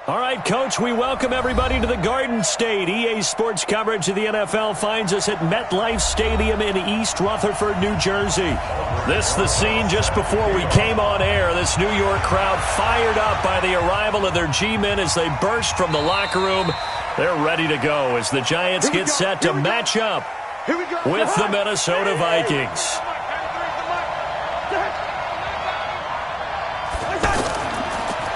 All right, Coach, we welcome everybody to the Garden State. EA Sports coverage of the NFL finds us at MetLife Stadium in East Rutherford, New Jersey. This the scene just before we came on air. This New York crowd fired up by the arrival of their G-men as they burst from the locker room. They're ready to go as the Giants get set to match up with the Minnesota Vikings.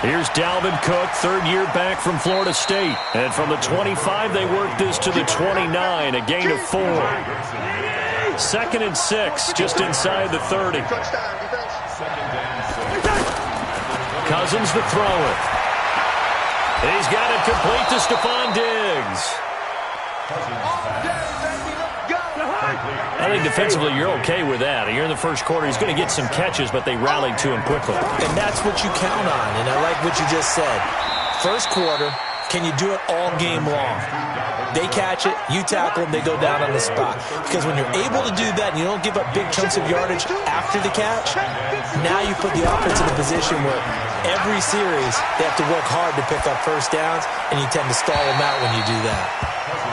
Here's Dalvin Cook, third year back from Florida State. And from the 25, they work this to the 29, a gain of 4. 2nd and 6, just inside the 30. Cousins to throw it. He's got it complete to Stephon Diggs. I think defensively you're okay with that. You're in the first quarter. He's going to get some catches, but they rallied to him quickly. And that's what you count on, and I like what you just said. First quarter, can you do it all game long? They catch it, you tackle them, they go down on the spot. Because when you're able to do that and you don't give up big chunks of yardage after the catch, now you put the offense in a position where every series they have to work hard to pick up first downs, and you tend to stall them out when you do that.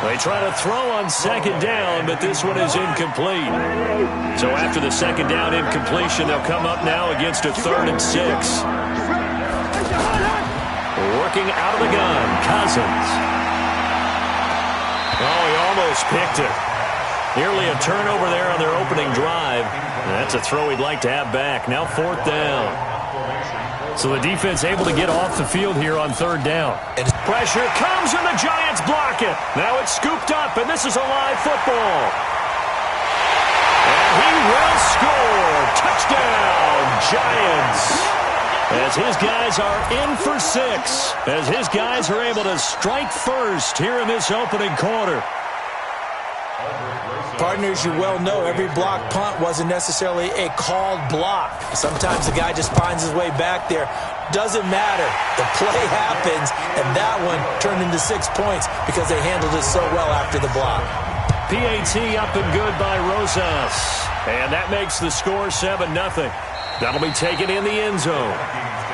They try to throw on 2nd down, but this one is incomplete. So after the 2nd down incompletion, they'll come up now against a 3rd and 6. Working out of the gun, Cousins. Oh, he almost picked it. Nearly a turnover there on their opening drive. And that's a throw he'd like to have back. Now 4th down. So the defense able to get off the field here on 3rd down. And pressure comes and the Giants block it. Now it's scooped up and this is a live football. And he will score. Touchdown, Giants. As his guys are in for 6. As his guys are able to strike first here in this opening quarter. Partners, you well know every block punt wasn't necessarily a called block. Sometimes the guy just finds his way back there. Doesn't matter. The play happens, and that one turned into 6 points because they handled it so well after the block. PAT up and good by Rosas. And that makes the score 7-0. That'll be taken in the end zone.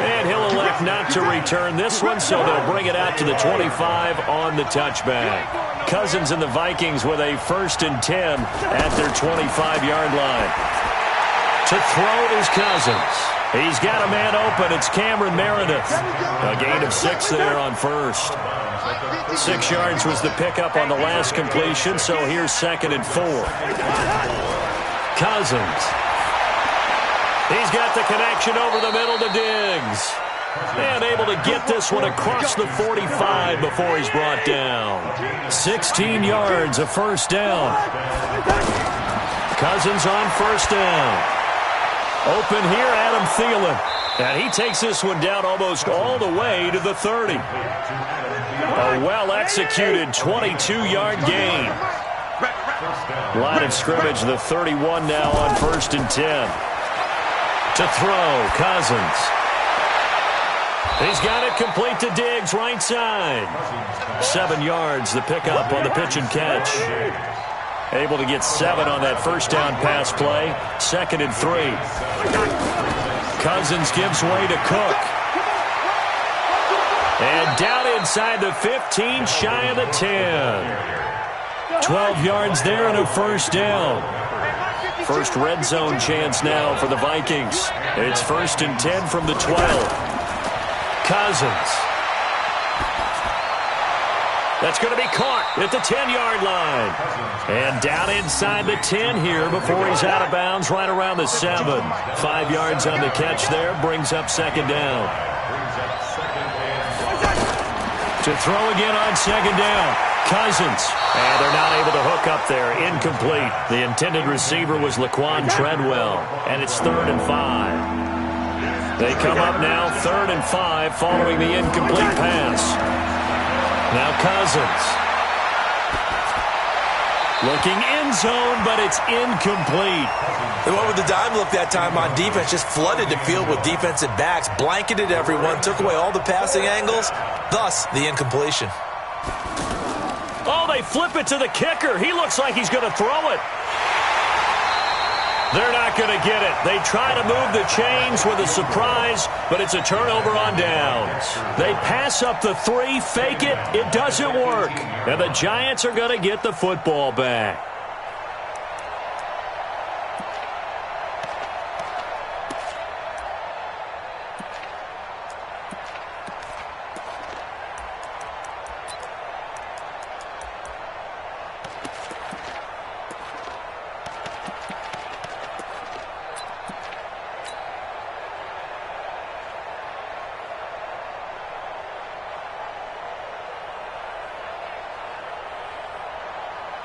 And he'll elect not to return this one, so they'll bring it out to the 25 on the touchback. Cousins and the Vikings with a 1st and 10 at their 25-yard line. To throw is Cousins. He's got a man open. It's Cameron Meredith. A gain of 6 there on 1st. 6 yards was the pickup on the last completion, so here's 2nd and 4. Cousins. He's got the connection over the middle to Diggs. And able to get this one across the 45 before he's brought down. 16 yards, a 1st down. Cousins on 1st down. Open here, Adam Thielen. And he takes this one down almost all the way to the 30. A well-executed 22-yard gain. Line of scrimmage, the 31 now on 1st and 10. To throw, Cousins. He's got it complete to Diggs, right side. 7 yards, the pickup on the pitch and catch. Able to get 7 on that 1st down pass play. 2nd and 3. Cousins gives way to Cook. And down inside the 15, shy of the 10. 12 yards there and a 1st down. First red zone chance now for the Vikings. It's 1st and 10 from the 12. Cousins. That's going to be caught at the 10-yard line. And down inside the 10 here before he's out of bounds right around the 7. 5 yards on the catch there, brings up 2nd down. To throw again on 2nd down. Cousins. And they're not able to hook up there. Incomplete. The intended receiver was Laquan Treadwell. And it's 3rd and 5. They come up now 3rd and 5 following the incomplete pass. Now Cousins. Looking end zone, but it's incomplete. The one with the dime look that time on defense just flooded the field with defensive backs, blanketed everyone, took away all the passing angles, thus the incompletion. Oh, they flip it to the kicker. He looks like he's going to throw it. They're not going to get it. They try to move the chains with a surprise, but it's a turnover on downs. They pass up the 3, fake it. It doesn't work. And the Giants are going to get the football back.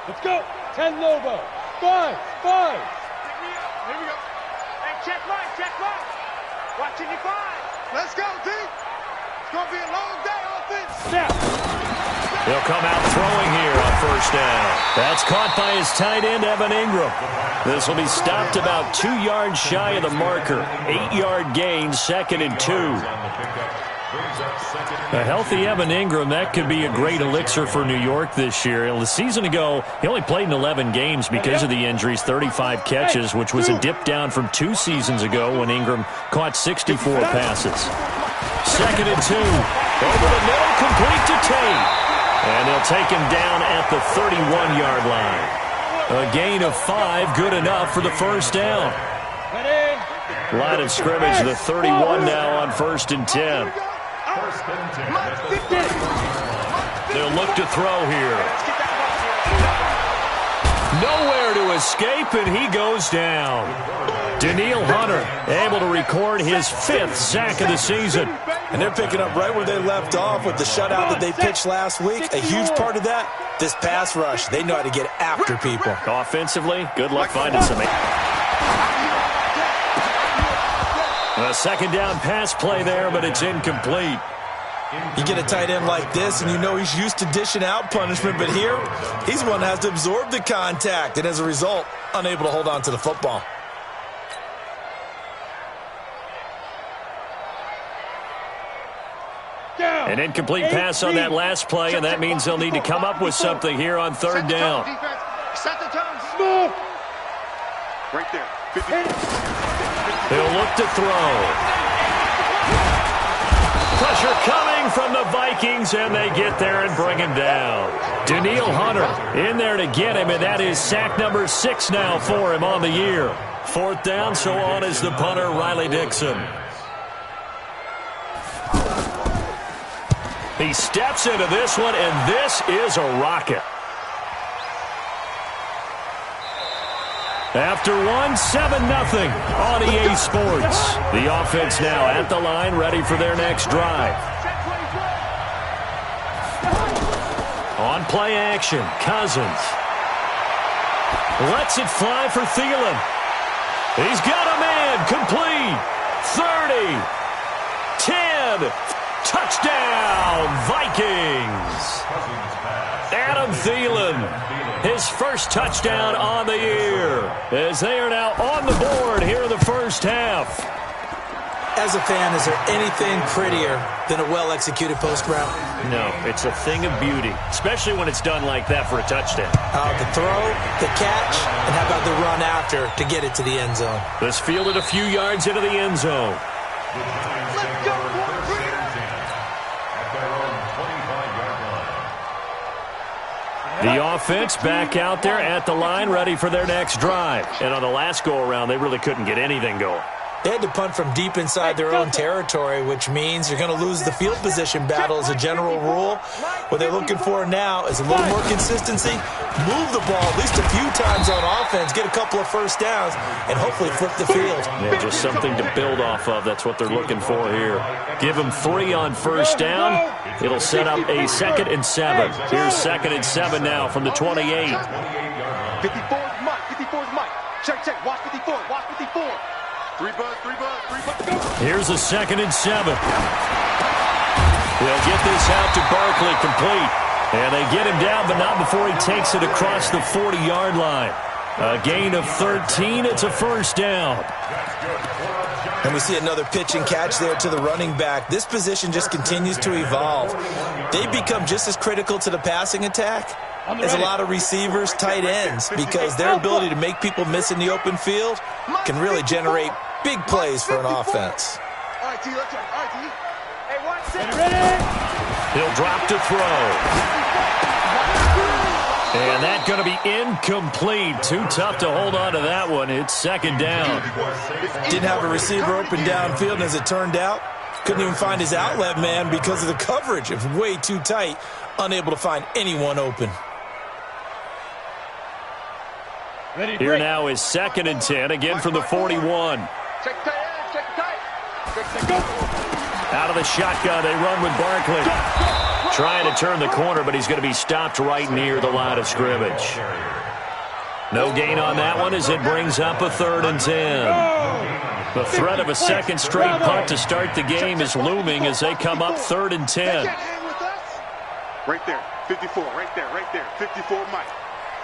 Let's go. 10 Lobo. 5. Here we go. Hey, check right. Watching your 5. Let's go, D. It's going to be a long day, offense. Snap. They'll come out throwing here on first down. That's caught by his tight end, Evan Ingram. This will be stopped about 2 yards shy of the marker. 8-yard gain, 2nd and 2. A healthy Evan Ingram, that could be a great elixir for New York this year. A season ago, he only played in 11 games because of the injuries, 35 catches, which was a dip down from 2 seasons ago when Ingram caught 64 passes. 2nd and 2. Over the middle, complete to Tate. And they'll take him down at the 31-yard line. A gain of 5, good enough for the first down. Line of scrimmage, the 31 now on 1st and 10. They'll look to throw here. Nowhere to escape, and he goes down. Danielle Hunter able to record his 5th sack of the season. And they're picking up right where they left off with the shutout that they pitched last week. A huge part of that, this pass rush. They know how to get after people. Offensively, good luck finding some. A 2nd down pass play there, but it's incomplete. You get a tight end like this, and you know he's used to dishing out punishment, but here, he's the one that has to absorb the contact, and as a result, unable to hold on to the football. An incomplete pass on that last play, and that means they'll need to come up with something here on 3rd down. Set the tone. Right there. They'll look to throw. Pressure coming from the Vikings, and they get there and bring him down. Danielle Hunter in there to get him, and that is sack number 6 now for him on the year. 4th down, so on is the punter, Riley Dixon. He steps into this one, and this is a rocket. After 7-0 on EA Sports. The offense now at the line, ready for their next drive. On play action, Cousins. Lets it fly for Thielen. He's got a man, complete. 30, 10, touchdown, Vikings. Adam Thielen, his first touchdown on the year, as they are now on the board here in the first half. As a fan, is there anything prettier than a well-executed post route? No, it's a thing of beauty, especially when it's done like that for a touchdown. The throw, the catch, and how about the run after to get it to the end zone? This fielded a few yards into the end zone. Let's go, The offense back out there at the line, ready for their next drive. And on the last go-around, they really couldn't get anything going. They had to punt from deep inside their own territory, which means you're going to lose the field position battle as a general rule. What they're looking for now is a little more consistency, move the ball at least a few times on offense, get a couple of first downs, and hopefully flip the field. Yeah, just something to build off of. That's what they're looking for here. Give them 3 on first down. It'll set up a 2nd and 7. Here's 2nd and 7 now from the 28. 54's Mike. 54's Mike. Check. Watch 54. Watch 54. 3 bud. Here's a 2nd and 7. They'll get this out to Barkley, complete. And they get him down, but not before he takes it across the 40-yard line. A gain of 13. It's a first down. And we see another pitch and catch there to the running back. This position just continues to evolve. They become just as critical to the passing attack as a lot of receivers, tight ends, because their ability to make people miss in the open field can really generate big plays for an offense. All right, T, let's go. All right, T. Hey, 1 second. He'll drop to throw. And that's going to be incomplete. Too tough to hold on to that one. It's second down. Didn't have a receiver open downfield, and as it turned out, couldn't even find his outlet man because of the coverage. It was way too tight, unable to find anyone open. Here now is 2nd and 10, again from the 41. Check tight end, check tight. Go. Out of the shotgun, they run with Barkley. Trying to turn the corner, but he's going to be stopped right near the line of scrimmage. No gain on that one as it brings up a 3rd and 10. The threat of a second straight punt to start the game is looming as they come up 3rd and 10. Right there, 54, right there, 54, Mike.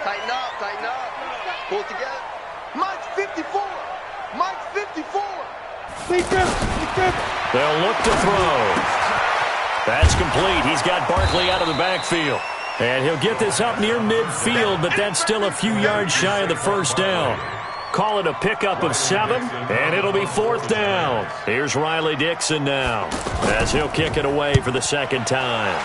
Tighten up. Pull it together. Mike's 54. Mike's 54. They'll look to throw. That's complete. He's got Barkley out of the backfield. And he'll get this up near midfield, but that's still a few yards shy of the first down. Call it a pickup of 7, and it'll be 4th down. Here's Riley Dixon now as he'll kick it away for the second time.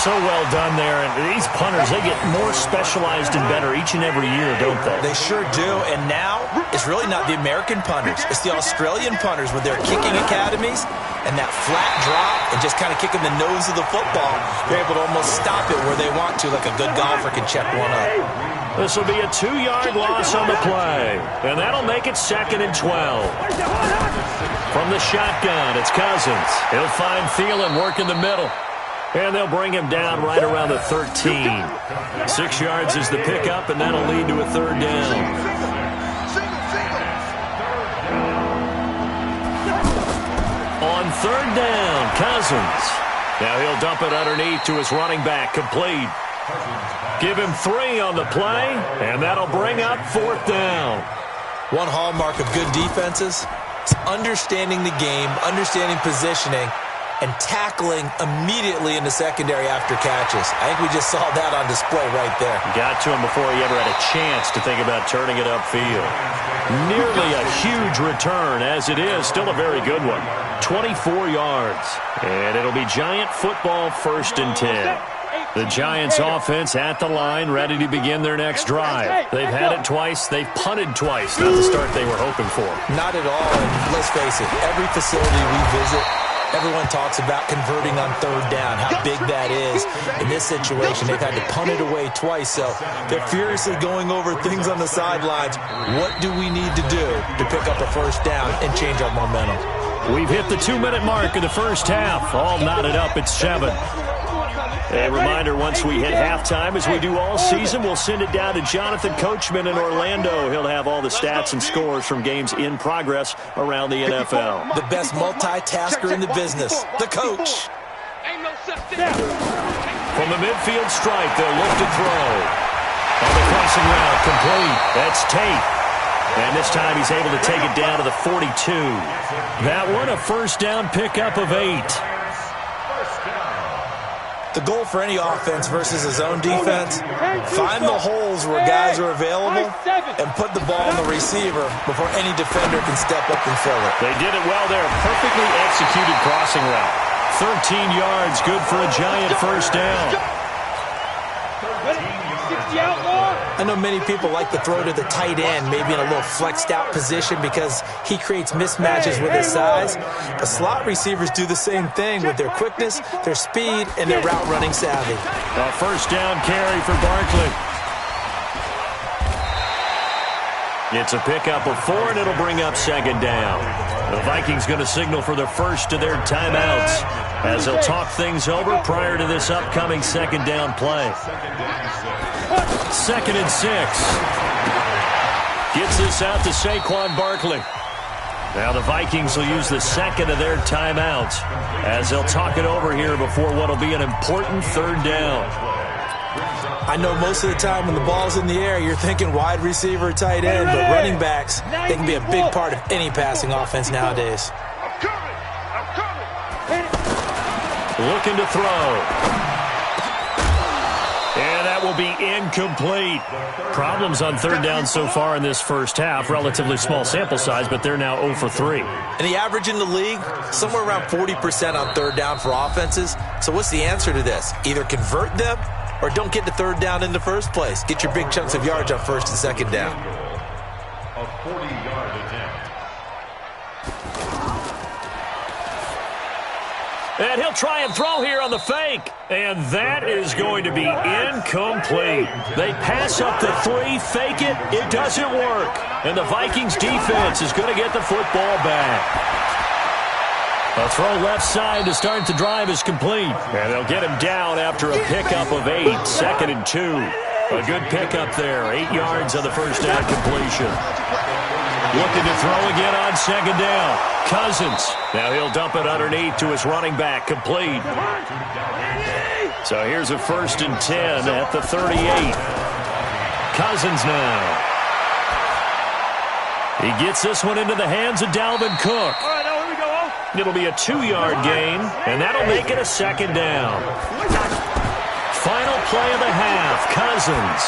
So well done there. And these punters, they get more specialized and better each and every year, don't they? They sure do. And now it's really not the American punters. It's the Australian punters with their kicking academies and that flat drop and just kind of kicking the nose of the football. They're able to almost stop it where they want to, like a good golfer can check one up. This will be a 2-yard loss on the play. And that'll make it 2nd and 12. From the shotgun, it's Cousins. He'll find Thielen working the middle. And they'll bring him down right around the 13. 6 yards is the pickup, and that'll lead to a 3rd down. On 3rd down, Cousins. Now he'll dump it underneath to his running back, complete. Give him 3 on the play, and that'll bring up 4th down. One hallmark of good defenses is understanding the game, understanding positioning, and tackling immediately in the secondary after catches. I think we just saw that on display right there. Got to him before he ever had a chance to think about turning it upfield. Nearly a huge return, as it is. Still a very good one. 24 yards. And it'll be Giant football, 1st and 10. The Giants offense at the line, ready to begin their next drive. They've had it twice. They've punted twice. Not the start they were hoping for. Not at all. And let's face it, every facility we visit, everyone talks about converting on 3rd down, how big that is. In this situation, they've had to punt it away twice, so they're furiously going over things on the sidelines. What do we need to do to pick up a 1st down and change our momentum? We've hit the 2-minute mark of the first half. All knotted up at 7. A reminder, once we hit halftime, as we do all season, we'll send it down to Jonathan Coachman in Orlando. He'll have all the stats and scores from games in progress around the NFL. The best multitasker in the business, the coach. From the midfield stripe, they'll look to throw. On the crossing route, complete. That's Tate. And this time he's able to take it down to the 42. That one, a 1st down pickup of 8. The goal for any offense versus a zone defense, find the holes where guys are available and put the ball on the receiver before any defender can step up and fill it. They did it well there. Perfectly executed crossing route. 13 yards, good for a Giant 1st down. I know many people like to throw to the tight end, maybe in a little flexed out position because he creates mismatches with his size. But slot receivers do the same thing with their quickness, their speed, and their route running savvy. A 1st down carry for Barkley. It's a pickup of 4, and it'll bring up 2nd down. The Vikings going to signal for the first of their timeouts as they'll talk things over prior to this upcoming 2nd down play. 2nd and 6. Gets this out to Saquon Barkley. Now the Vikings will use the 2nd of their timeouts as they'll talk it over here before what will be an important 3rd down. I know most of the time when the ball's in the air, you're thinking wide receiver, tight end, but running backs, they can be a big part of any passing offense nowadays. I'm coming. Looking to throw. And that will be incomplete. Problems on third down so far in this first half. Relatively small sample size, but they're now 0 for 3. And the average in the league, somewhere around 40% on third down for offenses. So what's the answer to this? Either convert them or don't get the third down in the first place. Get your big chunks of yards on first and second down. A 40-yard attempt. And he'll try and throw here on the fake. And that is going to be incomplete. They pass up the 3, fake it. It doesn't work. And the Vikings defense is going to get the football back. A throw left side to start the drive is complete. And they'll get him down after a pickup of 8, 2nd and 2. A good pickup there. 8 yards on the first down completion. Looking to throw again on second down. Cousins. Now he'll dump it underneath to his running back. Complete. So here's a 1st and 10 at the 38. Cousins now. He gets this one into the hands of Dalvin Cook. All right, now here we go. It'll be a 2-yard gain, and that'll make it a 2nd down. Final play of the half. Cousins.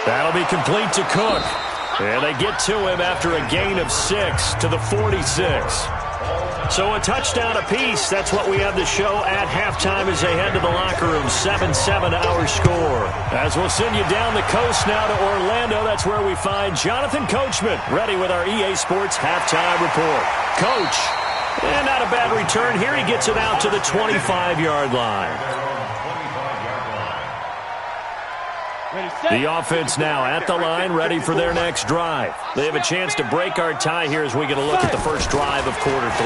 That'll be complete to Cook. And they get to him after a gain of 6 to the 46. So a touchdown apiece. That's what we have to show at halftime as they head to the locker room. 7-7 our score. As we'll send you down the coast now to Orlando, that's where we find Jonathan Coachman ready with our EA Sports halftime report. Coach, and not a bad return here. He gets it out to the 25-yard line. The offense now at the line, ready for their next drive. They have a chance to break our tie here as we get a look at the first drive of quarter 3.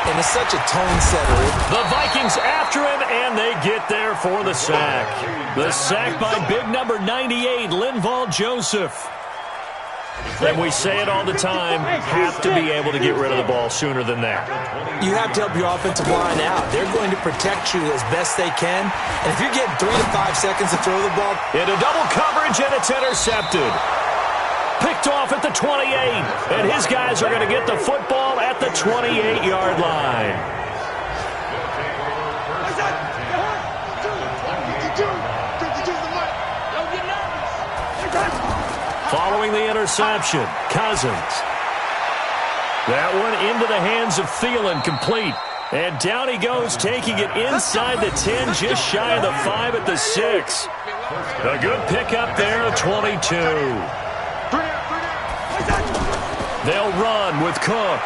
And it's such a tone setter. The Vikings after him, and they get there for the sack. The sack by big number 98, Linval Joseph. And we say it all the time, have to be able to get rid of the ball sooner than that. You have to help your offensive line out. They're going to protect you as best they can. And if you're getting 3 to 5 seconds to throw the ball. Into double coverage, and it's intercepted. Picked off at the 28. And his guys are going to get the football at the 28-yard line. Following the interception, Cousins. That one into the hands of Thielen, complete. And down he goes, taking it inside the 10, just shy of the 5 at the 6. A good pickup there, 22. They'll run with Cook.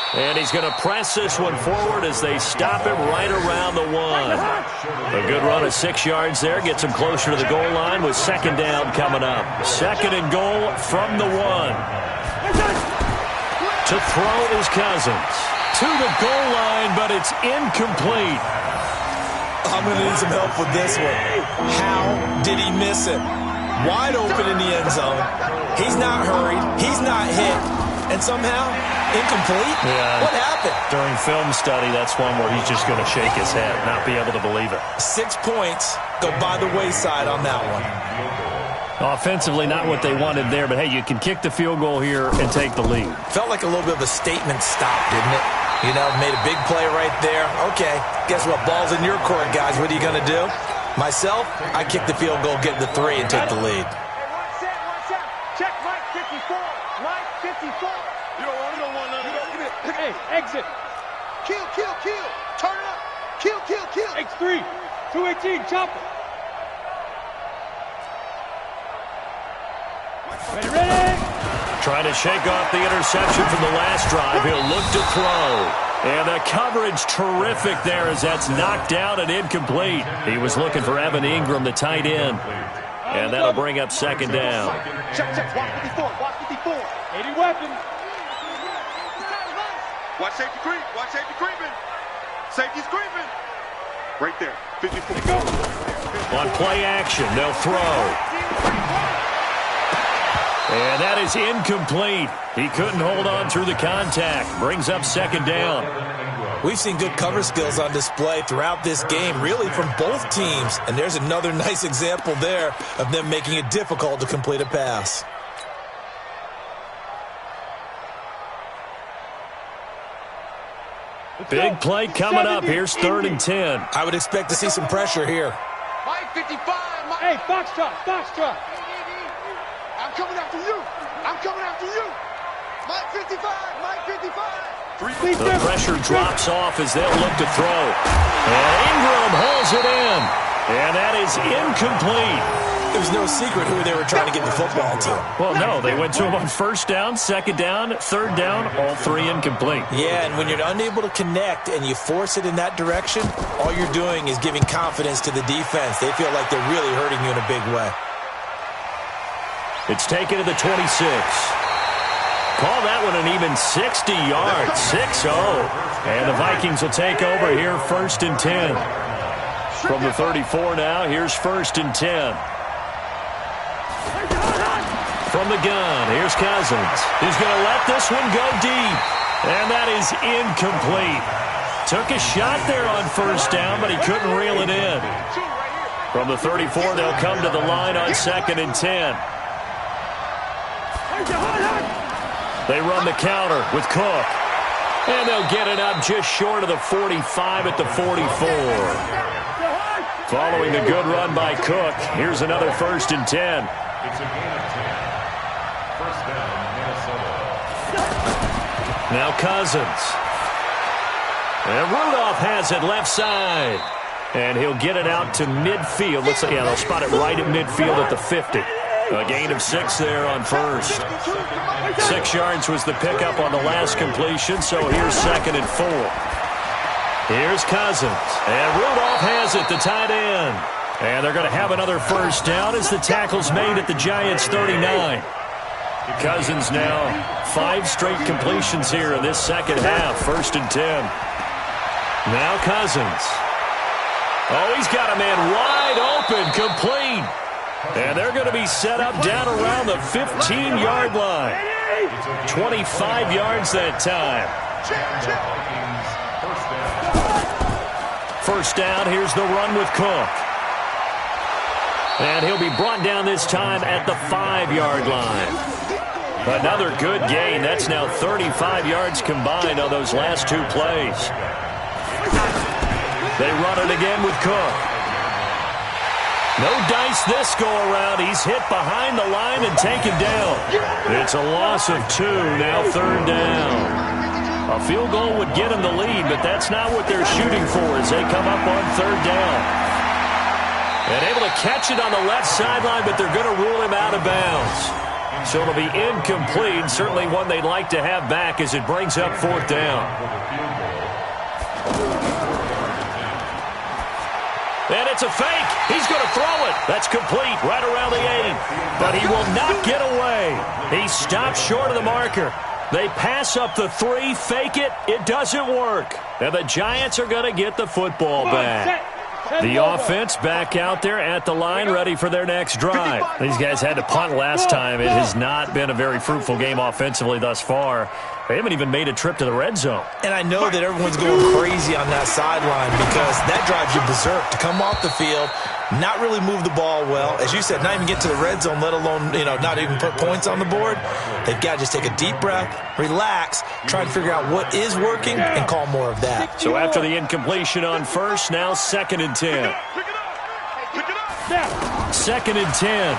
And he's going to press this one forward as they stop him right around the 1. A good run of 6 yards there. Gets him closer to the goal line with second down coming up. 2nd and goal from the 1. To throw is Cousins. To the goal line, but it's incomplete. I'm going to need some help with this one. How did he miss it? Wide open in the end zone. He's not hurried. He's not hit. And somehow, incomplete? Yeah. What happened? During film study, that's one where he's just going to shake his head, not be able to believe it. 6 points go by the wayside on that one. Offensively, not what they wanted there, but hey, you can kick the field goal here and take the lead. Felt like a little bit of a statement stop, didn't it? You know, made a big play right there. Okay, guess what? Ball's in your court, guys. What are you going to do? Myself, I kick the field goal, get the 3, and take the lead. Watch out. Check Mike 54. Mike 54. You don't want none of that. Hey, exit. Kill. Turn it up. Kill. X3. 218, chopper. Ready? Trying to shake off the interception from the last drive. He'll look to throw. And the coverage terrific there as that's knocked down and incomplete. He was looking for Evan Ingram, the tight end. And that'll bring up second down. Check. Watch 54. 80 weapons. Watch safety creeping. Safety's creeping. Right there. 54. On play action, they'll throw. And that is incomplete. He couldn't hold on through the contact. Brings up second down. We've seen good cover skills on display throughout this game, really from both teams. And there's another nice example there of them making it difficult to complete a pass. Big play coming up. Here's 3rd and 10. I would expect to see some pressure here. Mike 55. Mike. Hey, Foxtrot, Foxtrot. I'm coming after you. I'm coming after you. Mike 55. Mike 55. The pressure drops off as they'll look to throw. And Ingram hauls it in. And that is incomplete. It was no secret who they were trying to get the football to. Well, no, they went to him on 1st down, 2nd down, 3rd down, all 3 incomplete. Yeah, and when you're unable to connect and you force it in that direction, all you're doing is giving confidence to the defense. They feel like they're really hurting you in a big way. It's taken to the 26. Call that one an even 60 yards, 6-0. And the Vikings will take over here, 1st and 10. From the 34 now, here's 1st and 10. From the gun, here's Cousins. He's going to let this one go deep. And that is incomplete. Took a shot there on 1st down, but he couldn't reel it in. From the 34, they'll come to the line on 2nd and 10. They run the counter with Cook. And they'll get it up just short of the 45 at the 44. Following the good run by Cook, here's another 1st and 10. It's a gain of 10. 1st down, Minnesota. Now Cousins. And Rudolph has it left side. And he'll get it out to midfield. Looks like, yeah, they'll spot it right at midfield at the 50. A gain of 6 there on 1st. 6 yards was the pickup on the last completion, so here's 2nd and 4. Here's Cousins. And Rudolph has it, the tight end. And they're going to have another 1st down as the tackle's made at the Giants' 39. Cousins now 5 straight completions here in this 2nd half. 1st and 10. Now Cousins. Oh, he's got a man wide open, complete. And they're going to be set up down around the 15-yard line. 25 yards that time. 1st down, here's the run with Cook. And he'll be brought down this time at the 5-yard line. Another good gain. That's now 35 yards combined on those last 2 plays. They run it again with Cook. No dice this go-around. He's hit behind the line and taken down. It's a loss of 2, now 3rd down. A field goal would get them the lead, but that's not what they're shooting for as they come up on 3rd down. And able to catch it on the left sideline, but they're going to rule him out of bounds. So it'll be incomplete, certainly one they'd like to have back as it brings up 4th down. And it's a fake. He's going to throw it. That's complete right around the 8. But he will not get away. He stops short of the marker. They pass up the 3, fake it. It doesn't work. And the Giants are going to get the football back. The offense back out there at the line, ready for their next drive. These guys had to punt last time. It has not been a very fruitful game offensively thus far. They haven't even made a trip to the red zone. And I know that everyone's going crazy on that sideline because that drives you berserk to come off the field, not really move the ball well. As you said, not even get to the red zone, let alone, not even put points on the board. They've got to just take a deep breath, relax, try and figure out what is working and call more of that. So after the incompletion on 1st, now 2nd and 10. 2nd and 10.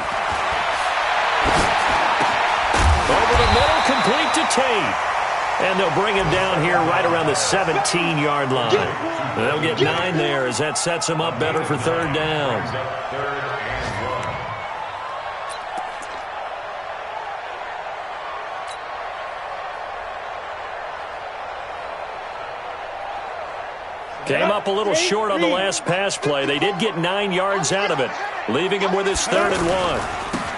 Over the middle, complete to Tate. And they'll bring him down here right around the 17-yard line. They'll get 9 there as that sets him up better for 3rd down. Came up a little short on the last pass play. They did get 9 yards out of it, leaving him with his 3rd and 1.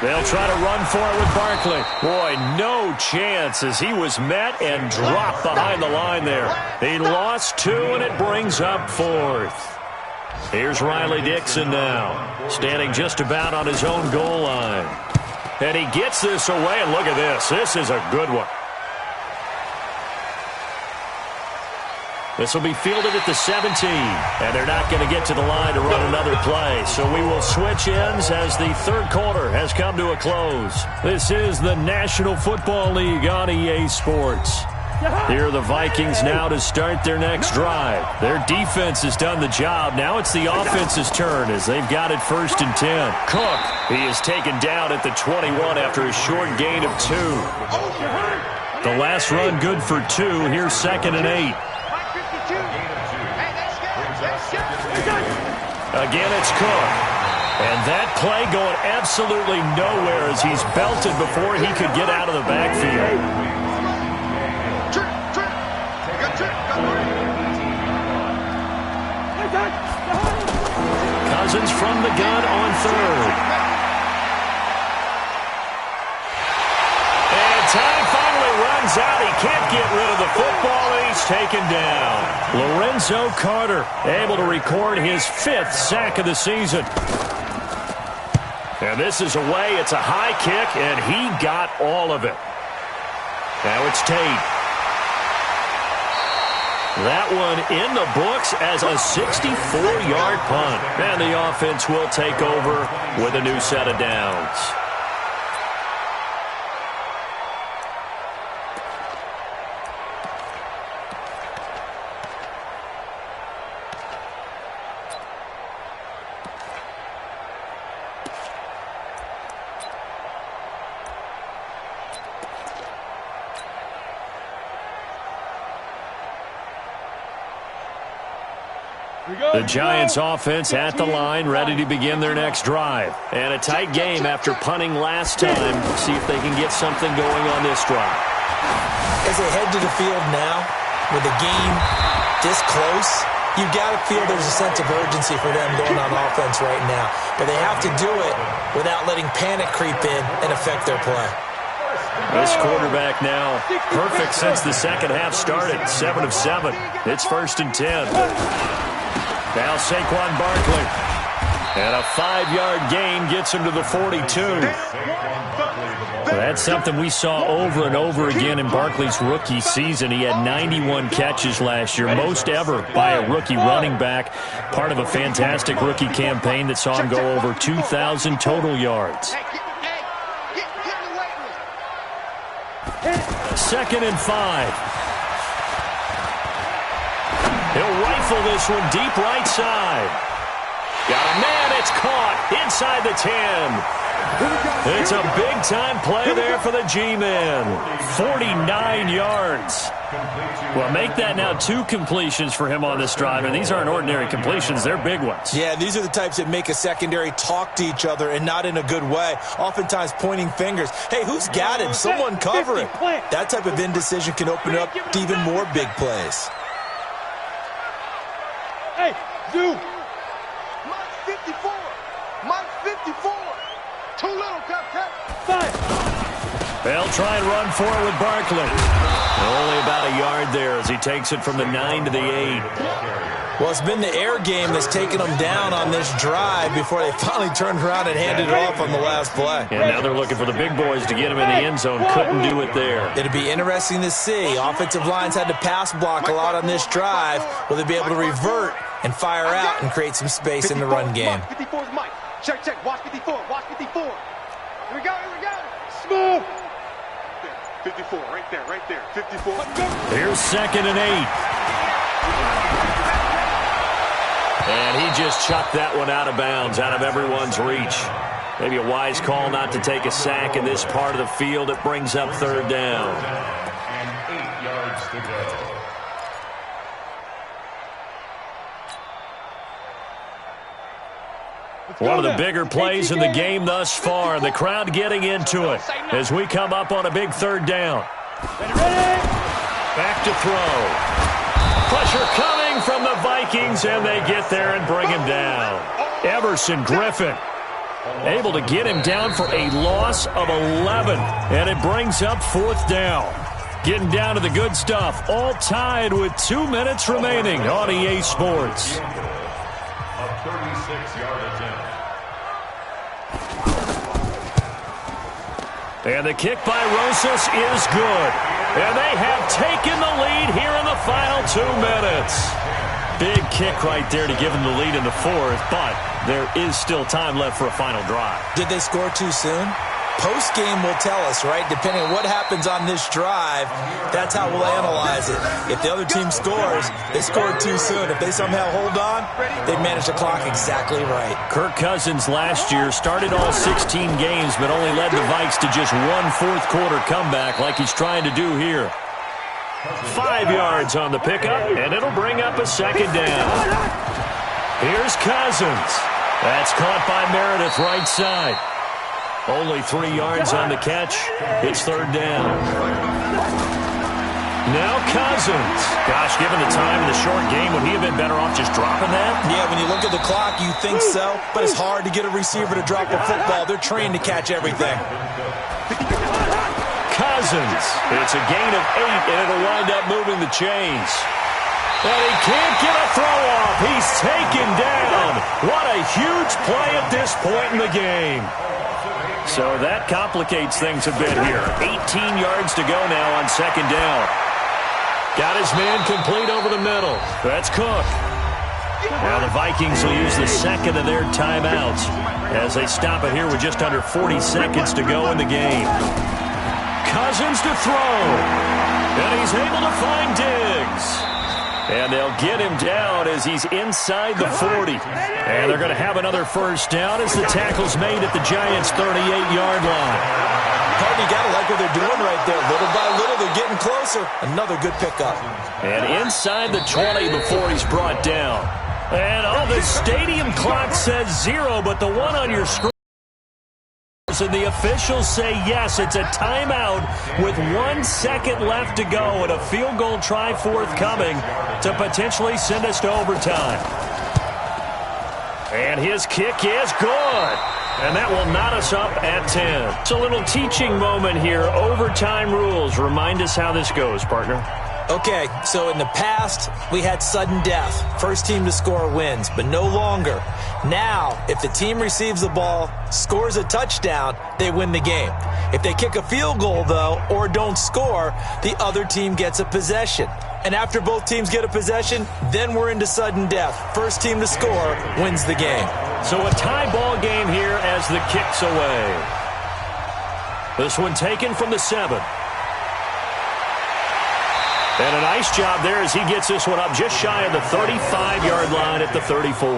They'll try to run for it with Barkley. Boy, no chance as he was met and dropped behind the line there. He lost 2, and it brings up 4th. Here's Riley Dixon now, standing just about on his own goal line. And he gets this away, and look at this. This is a good one. This will be fielded at the 17, and they're not going to get to the line to run another play. So we will switch ends as the third quarter has come to a close. This is the National Football League on EA Sports. Here are the Vikings now to start their next drive. Their defense has done the job. Now it's the offense's turn as they've got it 1st and 10. Cook, he is taken down at the 21 after a short gain of 2. The last run good for 2. Here's 2nd and 8. Again, it's Cook. And that play going absolutely nowhere as he's belted before he could get out of the backfield. Cousins from the gun on 3rd. And time finally runs out. He can't get rid of the football, and he's taken down. Lorenzo Carter able to record his 5th sack of the season. And this is away. It's a high kick, and he got all of it. Now it's Tate. That one in the books as a 64-yard punt. And the offense will take over with a new set of downs. The Giants offense at the line, ready to begin their next drive. And a tight game after punting last time. See if they can get something going on this drive. As they head to the field now, with the game this close, you've got to feel there's a sense of urgency for them going on offense right now. But they have to do it without letting panic creep in and affect their play. This quarterback now perfect since the second half started. 7 of 7. It's 1st and 10. Now Saquon Barkley. And a 5-yard gain gets him to the 42. That's something we saw over and over again in Barkley's rookie season. He had 91 catches last year, most ever by a rookie running back. Part of a fantastic rookie campaign that saw him go over 2,000 total yards. 2nd and 5. He'll rifle this one deep right side. Got a man. It's caught inside the 10. It's a big-time play there for the G-Men. 49 yards. Well, make that now 2 completions for him on this drive, and these aren't ordinary completions. They're big ones. Yeah, these are the types that make a secondary talk to each other and not in a good way. Oftentimes pointing fingers. Hey, who's got him? Someone cover him. That type of indecision can open up to even more big plays. Hey, Zoo. Mike 54. Mike 54. Too little, cut. 5. They'll try and run for it with Barkley. Only about a yard there as he takes it from the 9 to the 8. Well, it's been the air game that's taken them down on this drive before they finally turned around and handed it off on the last play. And now they're looking for the big boys to get him in the end zone. Couldn't do it there. It'll be interesting to see. Offensive lines had to pass block a lot on this drive. Will they be able to revert and fire out and create some space in the run game? 54 is Mike. Check. Watch 54. Watch 54. Here we go. Smooth. 54, right there. 54. Here's 2nd and 8. And he just chucked that one out of bounds, out of everyone's reach. Maybe a wise call not to take a sack in this part of the field. It brings up 3rd down. And 8 yards to go. One of the bigger plays in the game thus far. The crowd getting into it as we come up on a big 3rd down. Back to throw. Pressure coming from the Vikings, and they get there and bring him down. Everson Griffin able to get him down for a loss of 11, and it brings up 4th down. Getting down to the good stuff, all tied with 2 minutes remaining on EA Sports. A 36-yard attempt. And the kick by Rosas is good. And they have taken the lead here in the final 2 minutes. Big kick right there to give them the lead in the fourth, but there is still time left for a final drive. Did they score too soon? Post-game will tell us, right? Depending on what happens on this drive, that's how we'll analyze it. If the other team scores, they scored too soon. If they somehow hold on, they manage the clock exactly right. Kirk Cousins last year started all 16 games, but only led the Vikes to just one fourth-quarter comeback like he's trying to do here. 5 yards on the pickup, and it'll bring up a second down. Here's Cousins. That's caught by Meredith right side. Only 3 yards on the catch. It's third down. Now Cousins. Gosh, given the time in the short game, would he have been better off just dropping that? Yeah, when you look at the clock, you think so, but it's hard to get a receiver to drop a football. They're trained to catch everything. Cousins. It's a gain of 8, and it'll wind up moving the chains. And he can't get a throw off. He's taken down. What a huge play at this point in the game. So that complicates things a bit here. 18 yards to go now on second down. Got his man complete over the middle. That's Cook. Now the Vikings will use the second of their timeouts as they stop it here with just under 40 seconds to go in the game. Cousins to throw. And he's able to find Diggs. And they'll get him down as he's inside the 40. And they're going to have another first down as the tackle's made at the Giants' 38-yard line. Partner, you got to like what they're doing right there. Little by little, they're getting closer. Another good pickup. And inside the 20 before he's brought down. And, the stadium clock says 0, but the one on your screen. And the officials say yes, it's a timeout with 1 second left to go and a field goal try forthcoming to potentially send us to overtime. And his kick is good. And that will knot us up at 10. It's a little teaching moment here. Overtime rules. Remind us how this goes, partner. Okay, so in the past, we had sudden death. First team to score wins, but no longer. Now, if the team receives the ball, scores a touchdown, they win the game. If they kick a field goal, though, or don't score, the other team gets a possession. And after both teams get a possession, then we're into sudden death. First team to score wins the game. So a tie ball game here as the kick's away. This one taken from the 7. And a nice job there as he gets this one up just shy of the 35-yard line at the 34.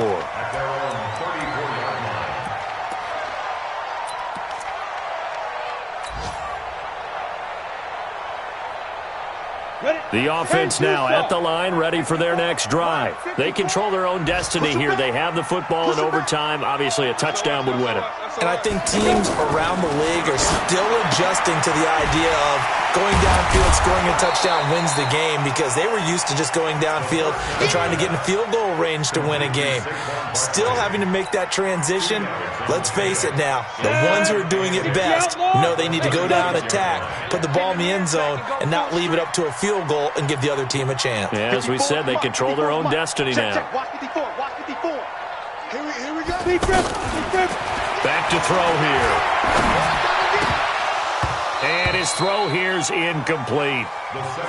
The offense now at the line, ready for their next drive. They control their own destiny here. They have the football in overtime. Obviously, a touchdown would win it. And I think teams around the league are still adjusting to the idea of going downfield, scoring a touchdown wins the game because they were used to just going downfield and trying to get in field goal range to win a game. Still having to make that transition. Let's face it now, the ones who are doing it best know they need to go down, attack, put the ball in the end zone, and not leave it up to a field goal and give the other team a chance. Yeah, as we said, they control their own destiny now. Watch 54, watch 54. Here we go. Back to throw here. And his throw here's incomplete.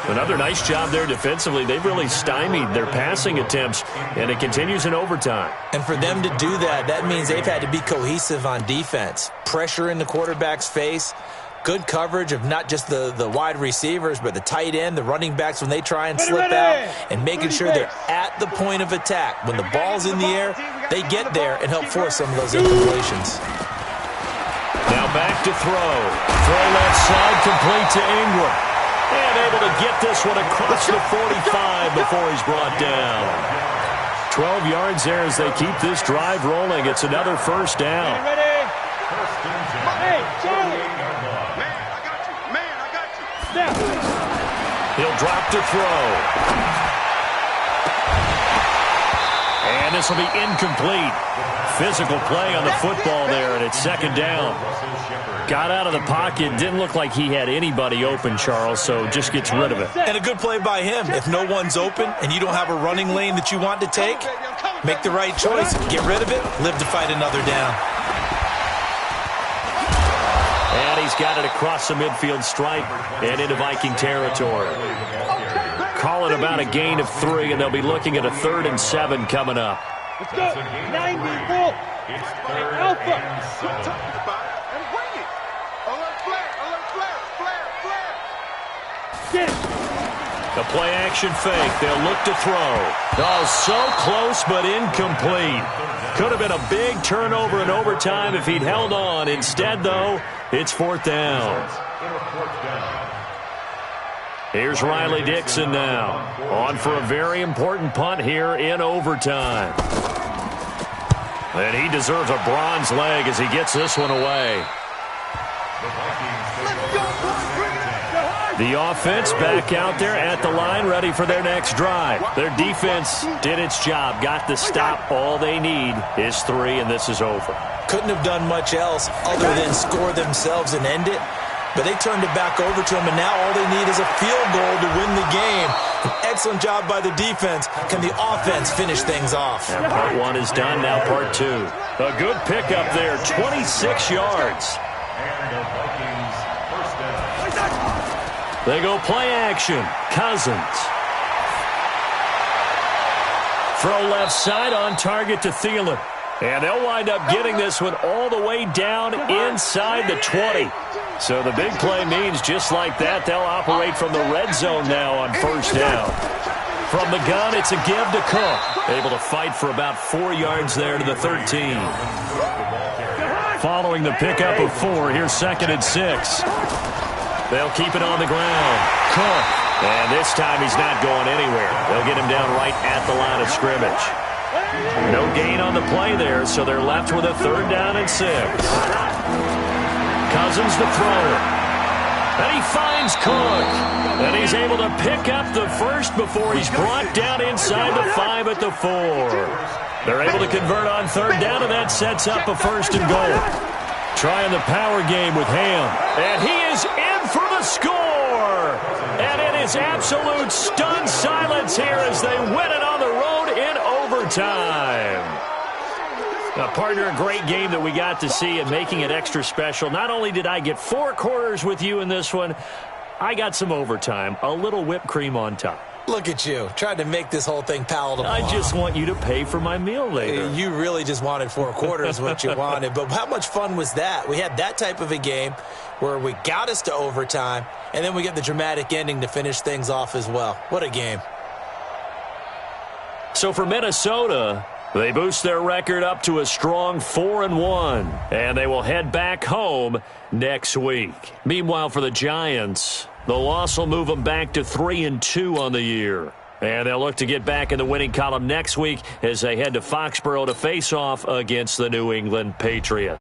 Another nice job there defensively. They've really stymied their passing attempts, and it continues in overtime. And for them to do that, that means they've had to be cohesive on defense. Pressure in the quarterback's face. Good coverage of not just the wide receivers, but the tight end, the running backs when they try and slip out, and making sure they're at the point of attack. When the ball's in the air, they get there and help force some of those incompletions. Now back to throw. Throw left side, complete to Ingram. And able to get this one across the 45 before he's brought down. 12 yards there as they keep this drive rolling. It's another first down. Hey, Charlie. Man, I got you. He'll drop to throw. And this will be incomplete. Physical play on the football there, and it's second down. Got out of the pocket. Didn't look like he had anybody open, Charles, so just gets rid of it. And a good play by him. If no one's open and you don't have a running lane that you want to take, make the right choice. Get rid of it. Live to fight another down. And he's got it across the midfield stripe and into Viking territory. Call it about a gain of 3, and they'll be looking at a 3rd and 7 coming up. Let's go. 9 people. It's 3rd Alpha. and 7. And wing it. Alert flare. Alert flare. Flare. Flare. Get it. The play-action fake. They'll look to throw. Oh, so close but incomplete. Could have been a big turnover in overtime if he'd held on. Instead, though, it's 4th down. Here's Riley Dixon now. On for a very important punt here in overtime. And he deserves a bronze leg as he gets this one away. The offense back out there at the line, ready for their next drive. Their defense did its job, got the stop. All they need is 3, and this is over. Couldn't have done much else other than score themselves and end it. But they turned it back over to them, and now all they need is a field goal to win the game. An excellent job by the defense. Can the offense finish things off? And part 1 is done, now part 2. A good pickup there, 26 yards. They go play action. Cousins. Throw left side on target to Thielen. And they'll wind up getting this one all the way down inside the 20. So the big play means just like that, they'll operate from the red zone now on 1st down. From the gun, it's a give to Cook. Able to fight for about 4 yards there to the 13. Following the pickup of 4, here's 2nd and 6. They'll keep it on the ground. Cook. And this time he's not going anywhere. They'll get him down right at the line of scrimmage. No gain on the play there, so they're left with a 3rd down and 6. Cousins the thrower. And he finds Cook. And he's able to pick up the first before he's brought down inside the 5 at the 4. They're able to convert on 3rd down, and that sets up a 1st and goal. Trying the power game with Ham. And he is in for the score. And it is absolute stunned silence here as they win it on the road in overtime. Now, partner, a great game that we got to see and making it extra special. Not only did I get 4 quarters with you in this one, I got some overtime, a little whipped cream on top. Look at you, trying to make this whole thing palatable. I just want you to pay for my meal later. You really just wanted 4 quarters what you wanted. But how much fun was that? We had that type of a game where we got us to overtime, and then we get the dramatic ending to finish things off as well. What a game. So for Minnesota, they boost their record up to a strong 4-1, and they will head back home next week. Meanwhile, for the Giants, the loss will move them back to 3-2 on the year. And they'll look to get back in the winning column next week as they head to Foxborough to face off against the New England Patriots.